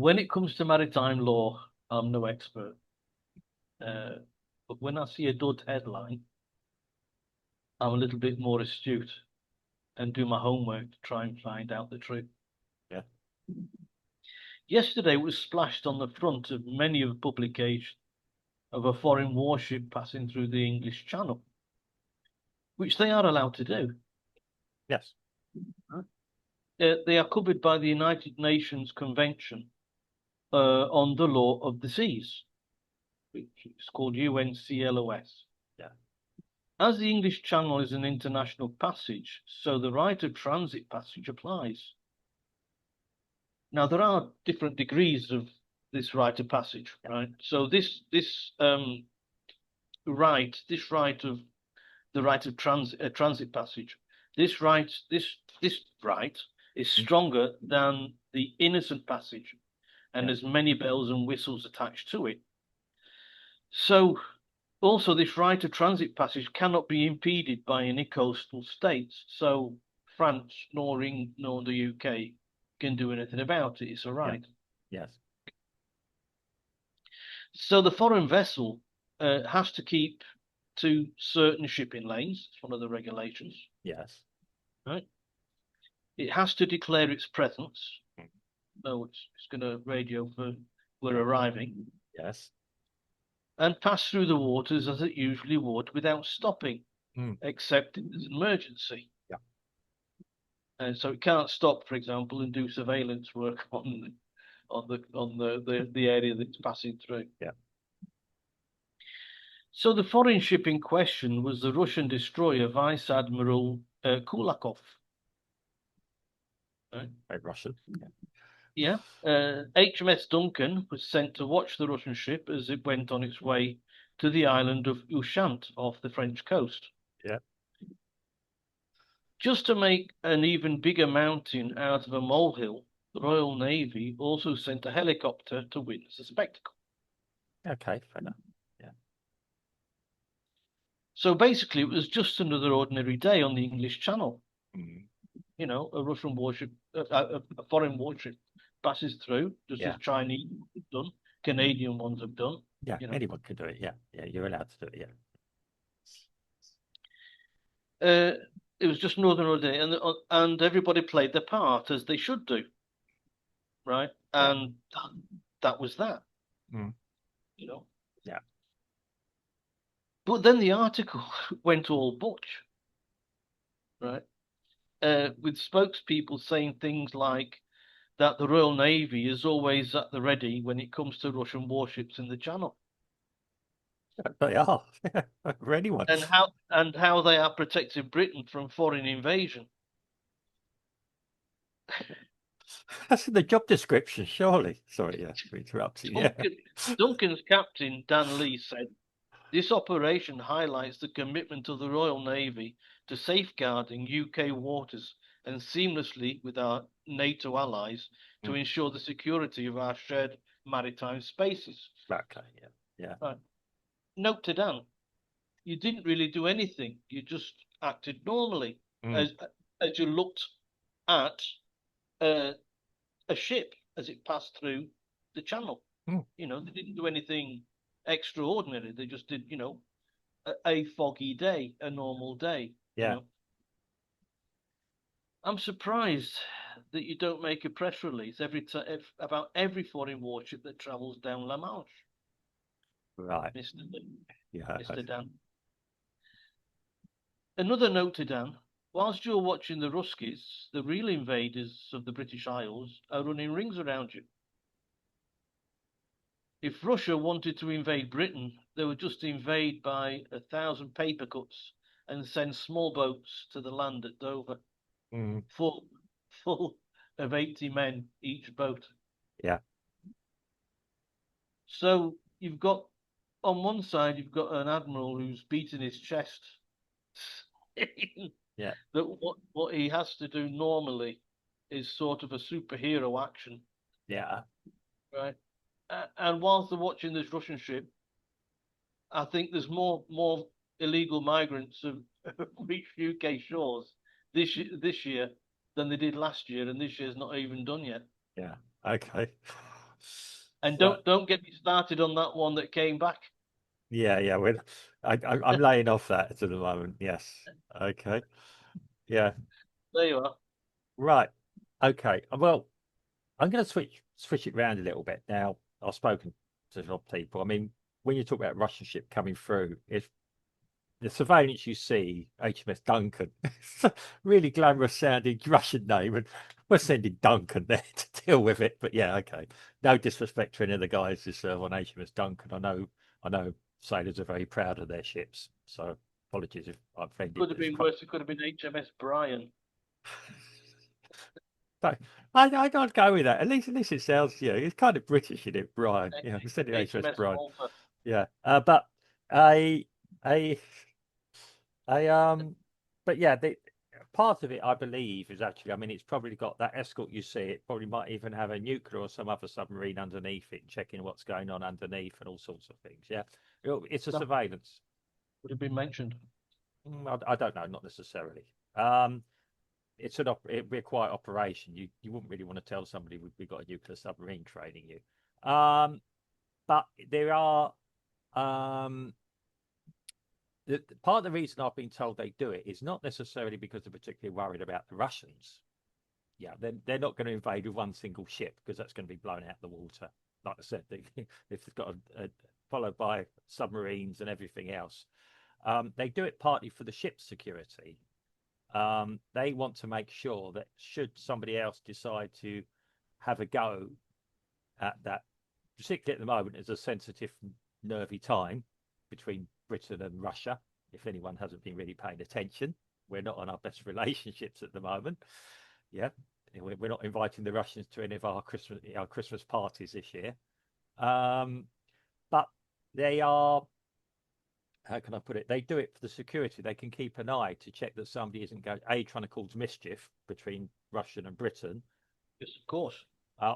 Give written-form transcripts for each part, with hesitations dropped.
When it comes to maritime law, I'm no expert. But when I see a dud headline, I'm a little bit more astute and do my homework to try and find out the truth. Yeah. Yesterday was splashed on the front of many of publications of a foreign warship passing through the English Channel, which they are allowed to do. Yes. They are covered by the United Nations Convention on the Law of the Seas, which is called UNCLOS. Yeah. As the English Channel is an international passage, so the right of transit passage applies. Now, there are different degrees of this right of passage, right? So this right of the right of transit passage, this right is stronger than the innocent passage, and there's many bells and whistles attached to it. So also this right of transit passage cannot be impeded by any coastal states. So France nor the UK can do anything about it. It's a right. Yes. So the foreign vessel has to keep to certain shipping lanes. It's one of the regulations. Yes. Right. It has to declare its presence. So it's going to radio for we're arriving. Yes. And pass through the waters as it usually would without stopping, except if there's an emergency. Yeah. And so it can't stop, for example, and do surveillance work on the area that it's passing through. Yeah. So the foreign ship in question was the Russian destroyer Vice Admiral Kulakov. Right? Very Russian. Yeah. HMS Duncan was sent to watch the Russian ship as it went on its way to the island of Ushant off the French coast. Yeah. Just to make an even bigger mountain out of a molehill, the Royal Navy also sent a helicopter to witness the spectacle. Okay, fair enough. Yeah. So basically, it was just another ordinary day on the English Channel. You know, a Russian warship, a foreign warship passes through, just as Chinese have done, Canadian ones have done. Yeah, you know. anyone can do it. Yeah, yeah, you're allowed to do it. Yeah. It was just Northern Ordinary, and everybody played their part as they should do, right? And that was that. You know. Yeah. But then the article went all butch, right? With spokespeople saying things like that the Royal Navy is always at the ready when it comes to Russian warships in the Channel. They are for anyone. And how they are protecting Britain from foreign invasion. That's in the job description, surely. Sorry, for interrupting. Duncan's captain, Dan Lee, said, "This operation highlights the commitment of the Royal Navy to safeguarding UK waters and seamlessly with our NATO allies to ensure the security of our shared maritime spaces." Okay, yeah. Right. Note to Dan, you didn't really do anything. You just acted normally as you looked at a ship as it passed through the channel. You know, they didn't do anything extraordinary. They just did, you know, a foggy day, a normal day. Yeah. You know? I'm surprised that you don't make a press release about every foreign warship that travels down La Manche. Right. Mr. Dan. Another note to Dan. Whilst you're watching the Ruskies, the real invaders of the British Isles are running rings around you. If Russia wanted to invade Britain, they would just invade by 1,000 paper cuts and send small boats to the land at Dover, full of 80 men each boat. Yeah. So you've got, on one side, you've got an admiral who's beating his chest. Yeah. That what he has to do normally is sort of a superhero action. Yeah. Right. And whilst they're watching this Russian ship, I think there's more illegal migrants have reached UK shores this year than they did last year, and this year's not even done yet. Yeah. Okay. And So, don't get me started on that one that came back. yeah. I'm laying off that at the moment. Yes. Okay. Yeah. There you are. Right. Okay. Well, I'm going to switch it around a little bit now. I've spoken to a lot of people. I mean, when you talk about Russian ship coming through, if the surveillance you see, HMS Duncan, it's a really glamorous sounding Russian name, and we're sending Duncan there to deal with it. But yeah, okay. No disrespect to any of the guys who serve on HMS Duncan. I know sailors are very proud of their ships. So apologies if I offended. Could have been worse. It could have been HMS Brian. But I can't go with that. At least it sounds, it's kind of British in it, Brian. Yeah, instead of HMS HMS Brian. Malta. Yeah. But I, I, I, but yeah, part of it, I believe, is actually, I mean, it's probably got that escort you see. It probably might even have a nuclear or some other submarine underneath it, checking what's going on underneath and all sorts of things. Yeah. It's a That surveillance. would have been mentioned. I don't know, not necessarily. Um, it'd be a quiet operation. You wouldn't really want to tell somebody we've got a nuclear submarine training you. But there are um, part of the reason I've been told they do it is not necessarily because they're particularly worried about the Russians. Yeah, they're not going to invade with one single ship because that's going to be blown out the water. Like I said, if they've got followed by submarines and everything else, they do it partly for the ship's security. They want to make sure that should somebody else decide to have a go at that, particularly at the moment, is a sensitive, nervy time between Britain and Russia. If anyone hasn't been really paying attention, we're not on our best relationships at the moment. Yeah, we're not inviting the Russians to any of our Christmas parties this year. But they are, how can I put it? They do it for the security. They can keep an eye to check that somebody isn't going trying to cause mischief between Russia and Britain, Yes, of course.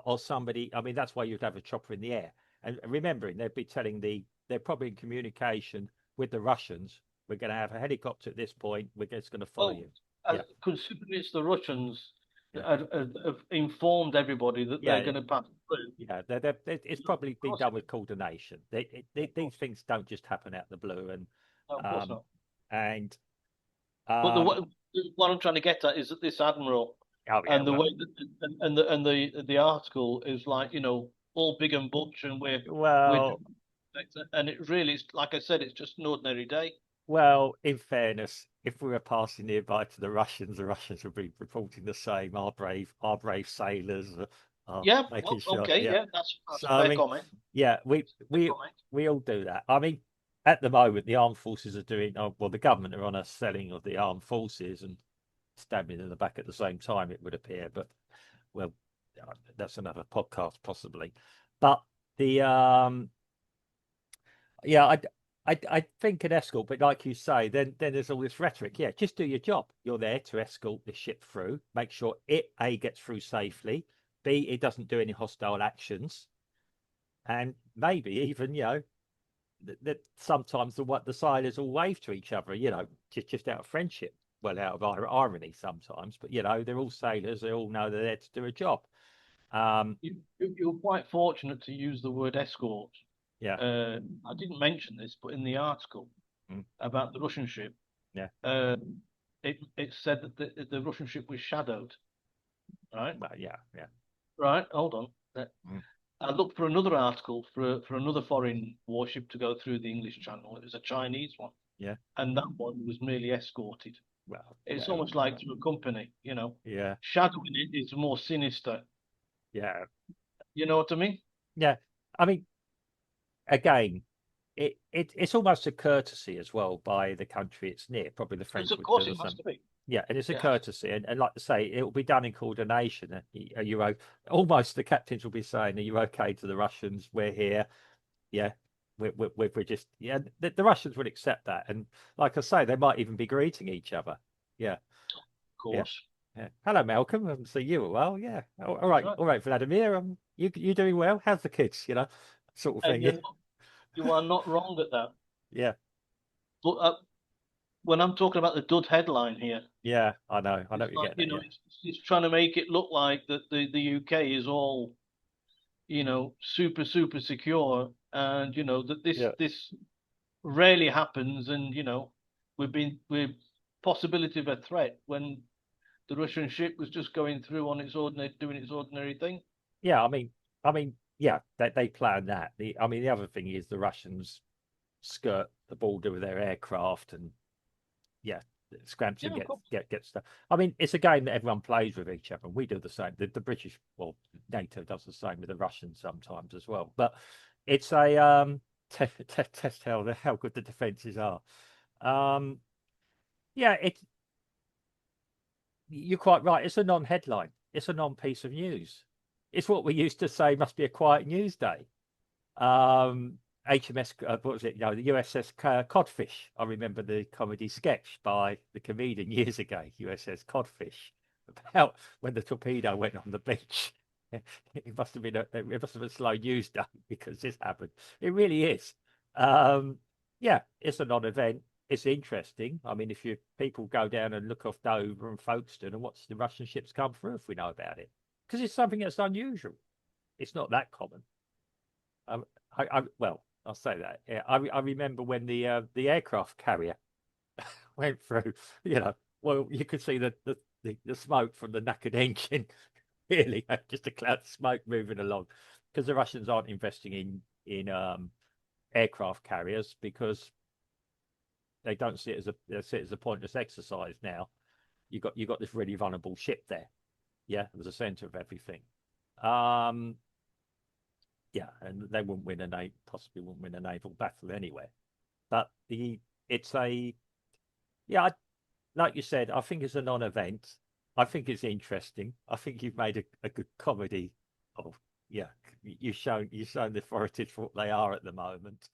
or somebody. I mean, that's why you'd have a chopper in the air. And remembering, they'd be telling they're probably in communication with the Russians. We're going to have a helicopter at this point. We're just going to follow Oh, you. Yeah, considering it's the Russians yeah, that have informed everybody that they're yeah, going to pass through. yeah. It's No, probably of been course done it is. with coordination. Of These course. things don't just happen out the blue. No, of course Um, not. and But um, what I'm trying to get at is that this admiral oh yeah, and the well, way that and the article is like, all big and butch, and we're well, and it really is, like I said, it's just an ordinary day. Well, in fairness, if we were passing nearby to the Russians would be reporting the same. Our brave sailors are Yeah, making well, sure. okay, Yeah. yeah, that's So a I fair mean, comment. yeah, Fair comment. we all do that. I mean, at the moment, the armed forces are doing. Well, the government are on a selling of the armed forces and stabbing in the back at the same time. It would appear, but well, that's another podcast possibly. But the yeah, I think an escort, but like you say, then there's all this rhetoric. Yeah, just do your job. You're there to escort the ship through, make sure it A gets through safely, B it doesn't do any hostile actions, and maybe even that sometimes the sailors will wave to each other, just out of friendship. Well, out of irony sometimes, but they're all sailors. They all know they're there to do a job. Um, You're quite fortunate to use the word escort. yeah, I didn't mention this, but in the article mm, about the Russian ship, yeah, uh, it said that the Russian ship was shadowed. Right, well, yeah, yeah, right. Hold on. mm, I looked for another article for another foreign warship to go through the English Channel. It was a Chinese one, yeah. and that one was merely escorted. Well, It's well, almost like to accompany. yeah, Shadowing it is more sinister. yeah. You know what I mean? Yeah, I mean, again, it's almost a courtesy as well by the country it's near. Probably the It's, French of would course do the it has same. to be. Yeah, and it's a It has. courtesy, and like I say, it will be done in coordination. Almost the captains will be saying, "Are you okay?" To the Russians, "We're here." Yeah, we're just The Russians would accept that, and like I say, they might even be greeting each other. Yeah, Of yeah. course. Yeah. Hello, Malcolm. See you well. Yeah. That's right. All right, Vladimir. You doing well? How's the kids? Sort of And thing. you are not wrong at that. Yeah. But when I'm talking about the dud headline here, Yeah. I know. I know it's what you're like, getting at. Yeah. it's trying to make it look like that the UK is all super secure, and that this Yeah. this rarely happens, and we're possibility of a threat when the Russian ship was just going through on its ordinary, doing its ordinary thing. Yeah, I mean, yeah, they plan that. I mean, the other thing is the Russians skirt the border with their aircraft, and yeah, scramps and Yeah, of course. get stuff. I mean, it's a game that everyone plays with each other. And we do the same. The British, well, NATO does the same with the Russians sometimes as well. But it's a test how good the defenses are. Um, yeah, you're quite right. It's a non-headline. It's a non-piece of news. It's what we used to say must be a quiet news day. HMS, what was it? The USS Codfish. I remember the comedy sketch by the comedian years ago, USS Codfish, about when the torpedo went on the beach. It must have been a slow news day because this happened. It really is. Yeah, it's a non-event. It's interesting. I mean, if you people go down and look off Dover and Folkestone and watch the Russian ships come through, if we know about it, because it's something that's unusual. It's not that common. Um, well, I'll say that. Yeah, I remember when the aircraft carrier went through. Well, you could see the smoke from the knackered engine. Really, just a cloud of smoke moving along, because the Russians aren't investing in aircraft carriers because they don't see it as a pointless exercise now. You got this really vulnerable ship there. Yeah, it was the center of everything. Um, yeah, and they wouldn't win possibly wouldn't win a naval battle anywhere. But it's a yeah, like you said, I think it's a non-event. I think it's interesting. I think you've made a good comedy of yeah. You've shown the authorities for what they are at the moment.